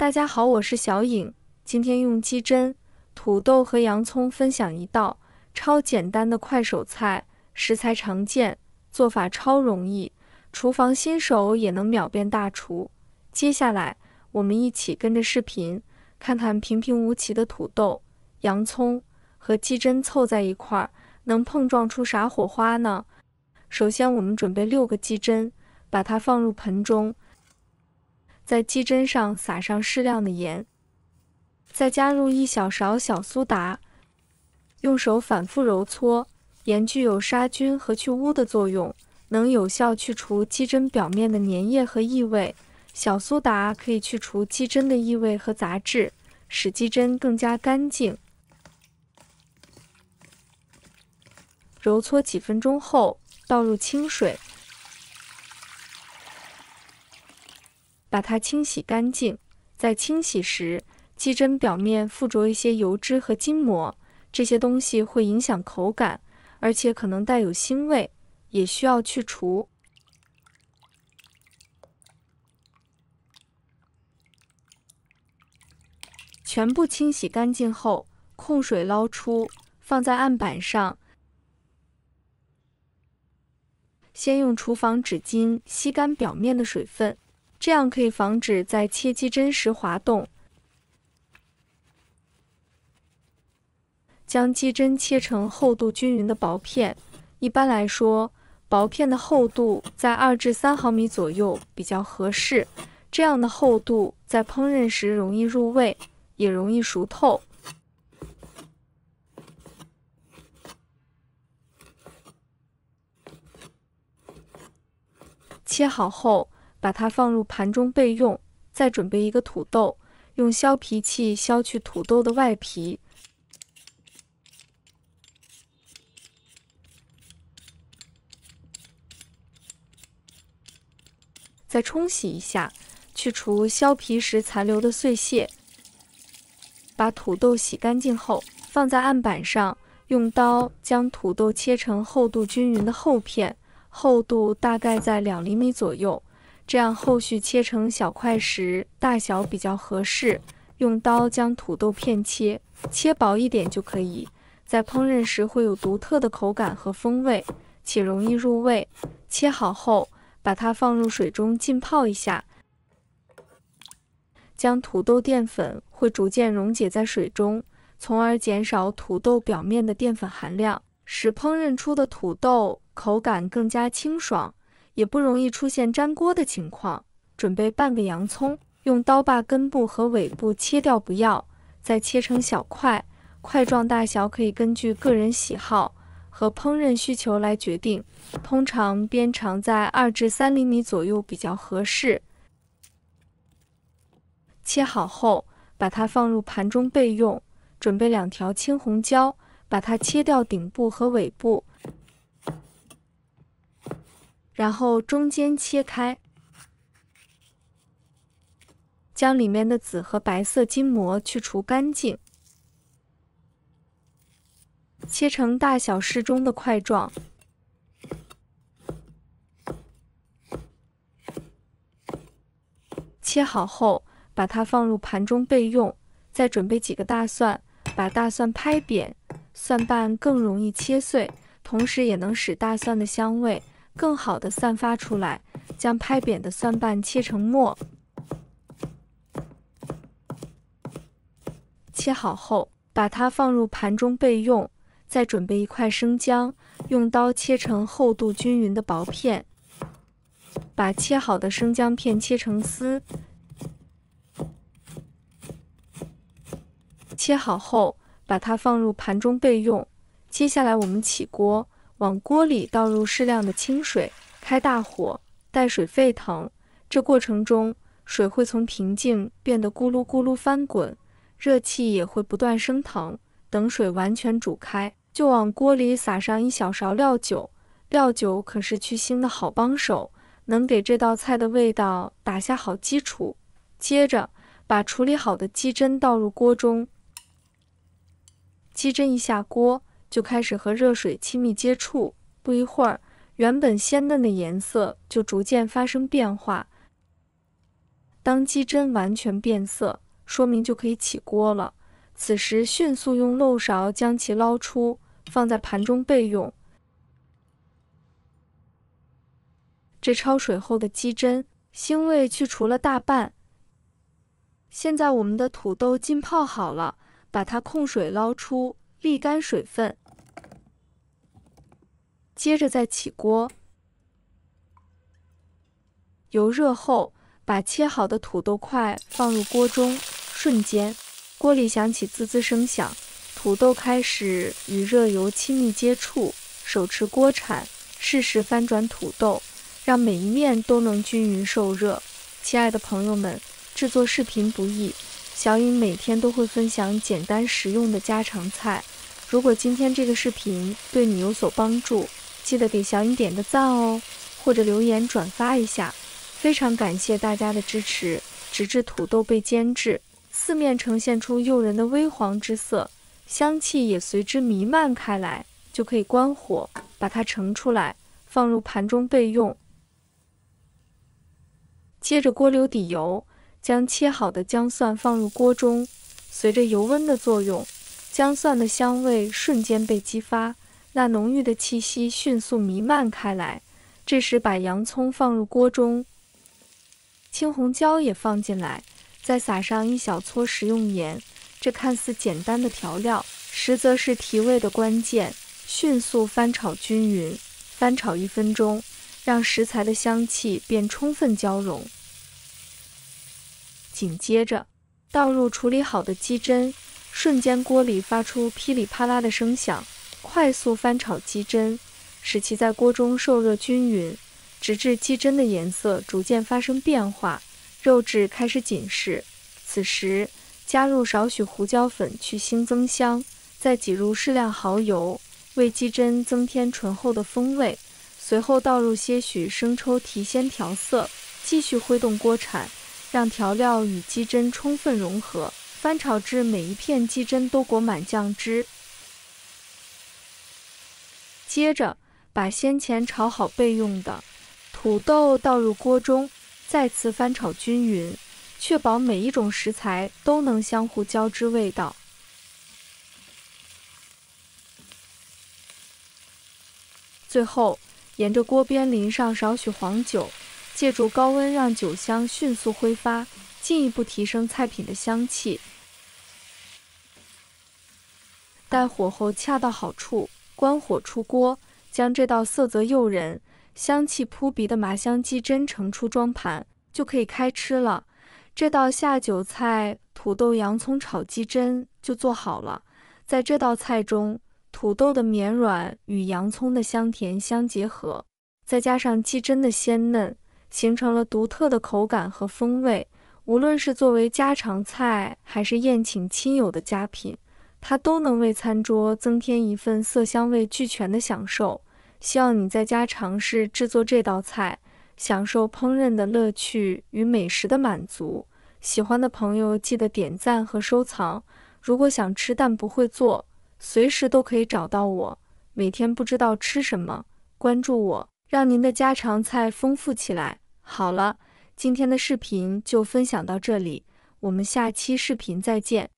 大家好，我是小颖，今天用鸡胗、土豆和洋葱分享一道超简单的快手菜，食材常见，做法超容易，厨房新手也能秒变大厨。接下来，我们一起跟着视频，看看平平无奇的土豆、洋葱和鸡胗凑在一块儿，能碰撞出啥火花呢？首先，我们准备6个鸡胗，把它放入盆中，在鸡胗上撒上适量的盐，再加入1小勺小苏打，用手反复揉搓。盐具有杀菌和去污的作用，能有效去除鸡胗表面的粘液和异味。小苏打可以去除鸡胗的异味和杂质，使鸡胗更加干净。揉搓几分钟后，倒入清水，把它清洗干净。在清洗时，鸡胗表面附着一些油脂和筋膜，这些东西会影响口感，而且可能带有腥味，也需要去除。全部清洗干净后，控水捞出，放在案板上。先用厨房纸巾吸干表面的水分，这样可以防止在切鸡胗时滑动。将鸡胗切成厚度均匀的薄片，一般来说，薄片的厚度在2至3毫米左右比较合适。这样的厚度在烹饪时容易入味，也容易熟透。切好后，把它放入盘中备用。再准备1个土豆，用削皮器削去土豆的外皮。再冲洗一下，去除削皮时残留的碎屑。把土豆洗干净后，放在案板上，用刀将土豆切成厚度均匀的厚片，厚度大概在2厘米左右。这样后续切成小块时，大小比较合适。用刀将土豆片切薄一点就可以，在烹饪时会有独特的口感和风味，且容易入味。切好后，把它放入水中浸泡一下，将土豆淀粉会逐渐溶解在水中，从而减少土豆表面的淀粉含量，使烹饪出的土豆口感更加清爽，也不容易出现粘锅的情况。准备半个洋葱，用刀把根部和尾部切掉不要，再切成小块，块状大小可以根据个人喜好和烹饪需求来决定，通常边长在2至3厘米左右比较合适。切好后，把它放入盘中备用。准备2条青红椒，把它切掉顶部和尾部，然后中间切开，将里面的籽和白色筋膜去除干净。切成大小适中的块状。切好后，把它放入盘中备用。再准备几个大蒜，把大蒜拍扁，蒜瓣更容易切碎，同时也能使大蒜的香味更好地散发出来。将拍扁的蒜瓣切成末。切好后，把它放入盘中备用。再准备1块生姜，用刀切成厚度均匀的薄片，把切好的生姜片切成丝。切好后，把它放入盘中备用。接下来我们起锅，往锅里倒入适量的清水，开大火，待水沸腾。这过程中，水会从平静变得咕噜咕噜翻滚，热气也会不断升腾。等水完全煮开，就往锅里撒上1小勺料酒。料酒可是去腥的好帮手，能给这道菜的味道打下好基础。接着，把处理好的鸡胗倒入锅中。鸡胗一下锅，就开始和热水亲密接触，不一会儿，原本鲜嫩的颜色就逐渐发生变化。当鸡胗完全变色，说明就可以起锅了。此时迅速用漏勺将其捞出，放在盘中备用。这焯水后的鸡胗，腥味去除了大半。现在我们的土豆浸泡好了，把它控水捞出，沥干水分。接着再起锅，油热后，把切好的土豆块放入锅中，瞬间，锅里响起滋滋声响，土豆开始与热油亲密接触。手持锅铲，适时翻转土豆，让每一面都能均匀受热。亲爱的朋友们，制作视频不易，小颖每天都会分享简单实用的家常菜。如果今天这个视频对你有所帮助，记得给小颖点个赞哦，或者留言转发一下。非常感谢大家的支持，直至土豆被煎至，四面呈现出诱人的微黄之色，香气也随之弥漫开来，就可以关火，把它盛出来，放入盘中备用。接着锅留底油，将切好的姜蒜放入锅中，随着油温的作用，姜蒜的香味瞬间被激发，那浓郁的气息迅速弥漫开来。这时把洋葱放入锅中，青红椒也放进来，再撒上一小撮食用盐。这看似简单的调料，实则是提味的关键。迅速翻炒均匀，翻炒1分钟，让食材的香气变充分交融。紧接着倒入处理好的鸡胗，瞬间锅里发出噼里啪啦的声响，快速翻炒鸡胗，使其在锅中受热均匀，直至鸡胗的颜色逐渐发生变化，肉质开始紧实。此时加入少许胡椒粉去腥增香，再挤入适量蚝油，为鸡胗增添醇厚的风味。随后倒入些许生抽提鲜调色，继续挥动锅铲，让调料与鸡胗充分融合，翻炒至每一片鸡胗都裹满酱汁。接着把先前炒好备用的土豆倒入锅中，再次翻炒均匀，确保每一种食材都能相互交织味道。最后沿着锅边淋上少许黄酒，借助高温让酒香迅速挥发，进一步提升菜品的香气。待火候恰到好处，关火出锅，将这道色泽诱人、香气扑鼻的麻香鸡胗盛出装盘，就可以开吃了。这道下酒菜土豆洋葱炒鸡胗就做好了。在这道菜中，土豆的绵软与洋葱的香甜相结合，再加上鸡胗的鲜嫩，形成了独特的口感和风味。无论是作为家常菜还是宴请亲友的佳品，它都能为餐桌增添一份色香味俱全的享受。希望你在家尝试制作这道菜，享受烹饪的乐趣与美食的满足。喜欢的朋友记得点赞和收藏。如果想吃但不会做，随时都可以找到我。每天不知道吃什么，关注我，让您的家常菜丰富起来。好了，今天的视频就分享到这里，我们下期视频再见。